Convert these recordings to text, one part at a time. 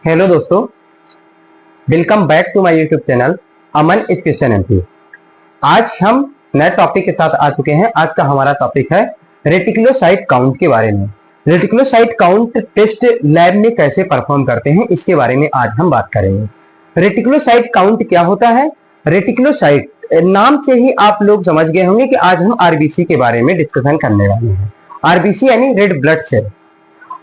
Hello दोस्तों, welcome back to my YouTube channel Aman education MP. आज हम नए टॉपिक के साथ आ चुके हैं। आज का हमारा टॉपिक है रेटिकुलोसाइट काउंट के बारे में। रेटिकुलोसाइट काउंट टेस्ट लैब में कैसे परफॉर्म करते हैं, इसके बारे में आज हम बात करेंगे। रेटिकुलोसाइट काउंट क्या होता है? रेटिकुलोसाइट नाम से ही आप लोग समझ गए होंगे कि आज हम आरबीसी के बारे में डिस्कशन करने वाले हैं। आरबीसी यानी रेड ब्लड सेल।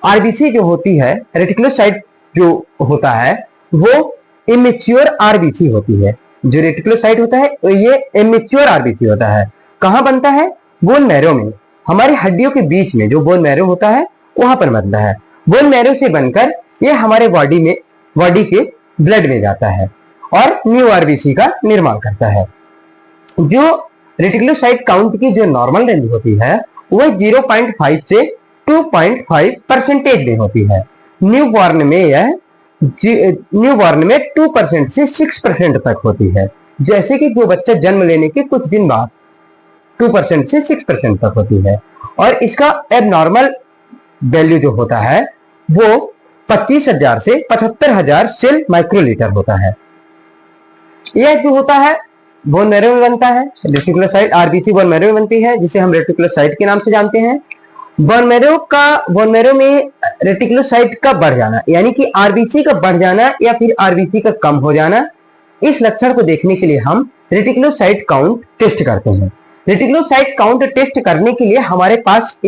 आरबीसी जो होती है, रेटिकुलोसाइट जो होता है वो इमेच्योर आरबीसी होती है। जो रेटिकुलोसाइट होता है ये इमेच्योर आरबीसी होता है। कहां बनता है? बोन मैरो में। हमारी हड्डियों के बीच में जो बोन मैरो होता है वहां पर बनता है। बोन मैरो से बनकर ये हमारे बॉडी के ब्लड में जाता है और न्यू आरबीसी का निर्माण करता है। जो रेटिकुलोसाइट काउंट की जो नॉर्मल रेंज होती है वो 0.5 से 2.5% में होती है। न्यू बॉर्न में 2% से 6% तक होती है। जैसे कि जो बच्चा जन्म लेने के कुछ दिन बाद 2% से 6% तक होती है। और इसका एबनॉर्मल वैल्यू जो होता है वो 25,000 से 75,000 सेल माइक्रोलीटर होता है। यह जो होता है बोन मैरो में बनता है। रेटिकुलोसाइट आरबीसी बोन मैरो में बनती है, जिसे हम रेटिकुलोसाइट के नाम से जानते हैं। बोन मैरो में रेटिकुलोसाइट का बढ़ जाना यानी कि आरबीसी का बढ़ जाना या फिर आरबीसी का कम हो जाना, इस लक्षण को देखने के लिए हम रेटिकुलोसाइट काउंट टेस्ट करते हैं। रेटिकुलोसाइट काउंट टेस्ट करने के लिए हमारे पास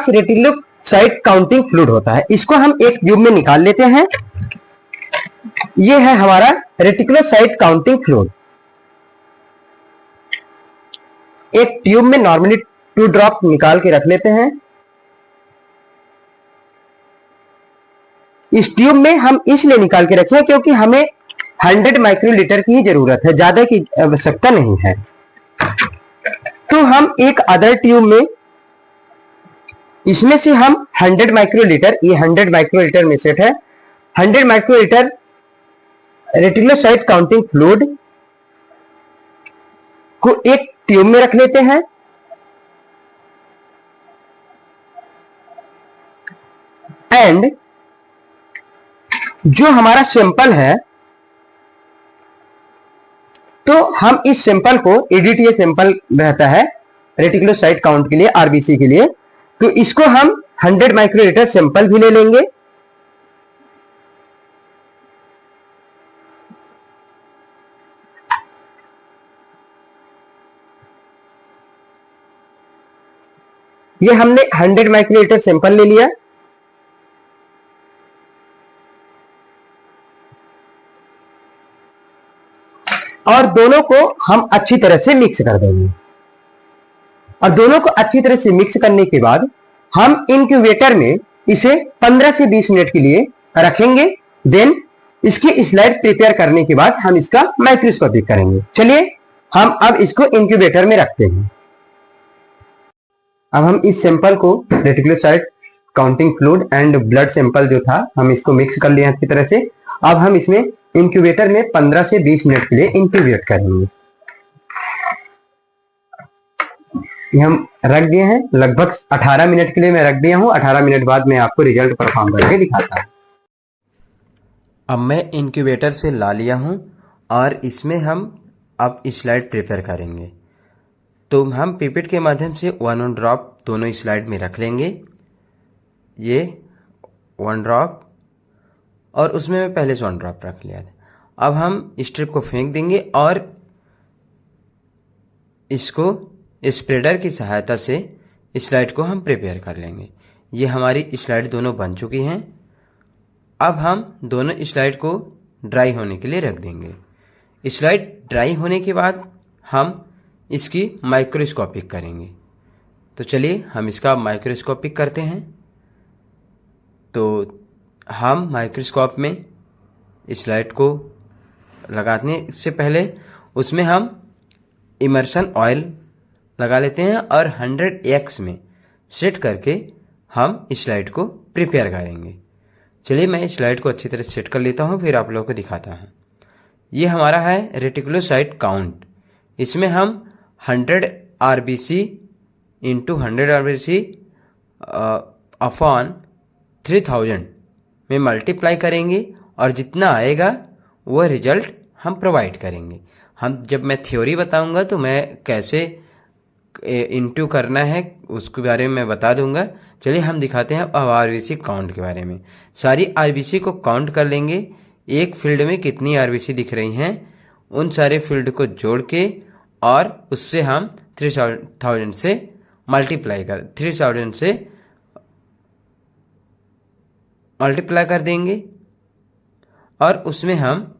रेटिकुलोसाइट काउंटिंग फ्लूइड होता है। इसको हम एक ट्यूब में निकाल लेते हैं। ये है हमारा रेटिकुलोसाइट काउंटिंग फ्लूइड। एक ट्यूब में नॉर्मली 2 ड्रॉप निकाल के रख लेते हैं। इस ट्यूब में हम इसलिए निकाल के रखे हैं क्योंकि हमें 100 माइक्रोलीटर की ही जरूरत है, ज्यादा की आवश्यकता नहीं है। तो हम एक अदर ट्यूब में इसमें से हम 100 माइक्रोलीटर, ये 100 माइक्रोलीटर में सेट है, 100 माइक्रोलीटर रेटिकुलोसाइट काउंटिंग फ्लूइड को एक ट्यूब में रख लेते हैं। एंड जो हमारा सैंपल है, तो हम इस सैंपल को एडीटीए सैंपल रहता है रेटिकुलोसाइट काउंट के लिए, आरबीसी के लिए, तो इसको हम 100 माइक्रोलीटर सैंपल भी ले लेंगे। ये हमने 100 माइक्रोलीटर सैंपल ले लिया। और दोनों को हम अच्छी तरह से मिक्स कर देंगे। और दोनों को अच्छी तरह से मिक्स करने के बाद हम इंक्यूबेटर में इसे 15 से 20 मिनट के लिए रखेंगे। देन इसकी स्लाइड प्रिपेयर करने के बाद हम इसका माइक्रोस्कोपिक करेंगे। चलिए हम अब इसको इंक्यूबेटर में रखते हैं। अब हम इस सैंपल को reticulocyte counting fluid and blood sample जो था, हम इसको मिक्स कर लिया अच्छी तरह से। अब हम इसमें इंक्यूबेटर में 15 से 20 मिनट के लिए इंक्यूबेट करेंगे। ये हम रख दिए हैं, लगभग 18 मिनट के लिए मैं रख दिया हूं। 18 मिनट बाद मैं आपको रिजल्ट परफॉर्म करके दिखाता हूं। अब मैं इंक्यूबेटर से ला लिया हूं और इसमें हम अब स्लाइड प्रिपेयर करेंगे। तो हम पिपेट के माध्यम से 1 ड्रॉप दोनों स्लाइड में रख लेंगे। ये 1 ड्रॉप और उसमें मैं पहले से 1 ड्रॉप रख लिया था। अब हम स्ट्रिप को फेंक देंगे और इसको स्प्रेडर की सहायता से स्लाइड को हम प्रिपेयर कर लेंगे। ये हमारी स्लाइड दोनों बन चुकी हैं। अब हम दोनों स्लाइड को ड्राई होने के लिए रख देंगे। स्लाइड ड्राई होने के बाद हम इसकी माइक्रोस्कोपिक करेंगे। तो चलिए हम इसका माइक्रोस्कोपिक करते हैं। तो हम माइक्रोस्कोप में स्लाइड को लगाने से पहले उसमें हम इमर्शन ऑयल लगा लेते हैं और 100x में सेट करके हम स्लाइड को प्रिपेयर करेंगे। चलिए मैं स्लाइड को अच्छी तरह सेट कर लेता हूं, फिर आप लोगों को दिखाता हूं। ये हमारा है रेटिकुलोसाइट काउंट। इसमें हम 100 आरबीसी इंटू 100 आरबीसी अपॉन 3000 में मल्टीप्लाई करेंगे और जितना आएगा वह रिजल्ट हम प्रोवाइड करेंगे। हम जब मैं थ्योरी बताऊंगा तो मैं कैसे इनटू करना है उसके बारे में मैं बता दूंगा। चलिए हम दिखाते हैं अब आरबीसी काउंट के बारे में। सारी आरबीसी को काउंट कर लेंगे, एक फील्ड में कितनी आरबीसी दिख रही हैं उन सारे फील्ड को जोड़ के और उससे हम 3000 से मल्टीप्लाई कर देंगे और उसमें हम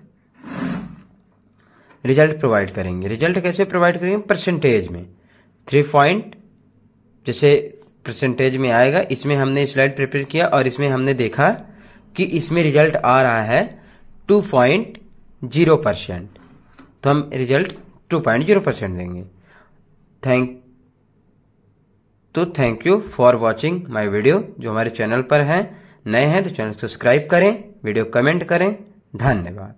रिजल्ट प्रोवाइड करेंगे। रिजल्ट कैसे प्रोवाइड करेंगे? परसेंटेज में 3 पॉइंट जैसे परसेंटेज में आएगा। इसमें हमने स्लाइड प्रिपेयर किया और इसमें हमने देखा कि इसमें रिजल्ट आ रहा है 2.0%, तो हम रिजल्ट 2.0% देंगे। Thank you for watching my video. जो हमारे चैनल पर हैं, नए हैं तो चैनल सब्सक्राइब करें, वीडियो कमेंट करें। धन्यवाद।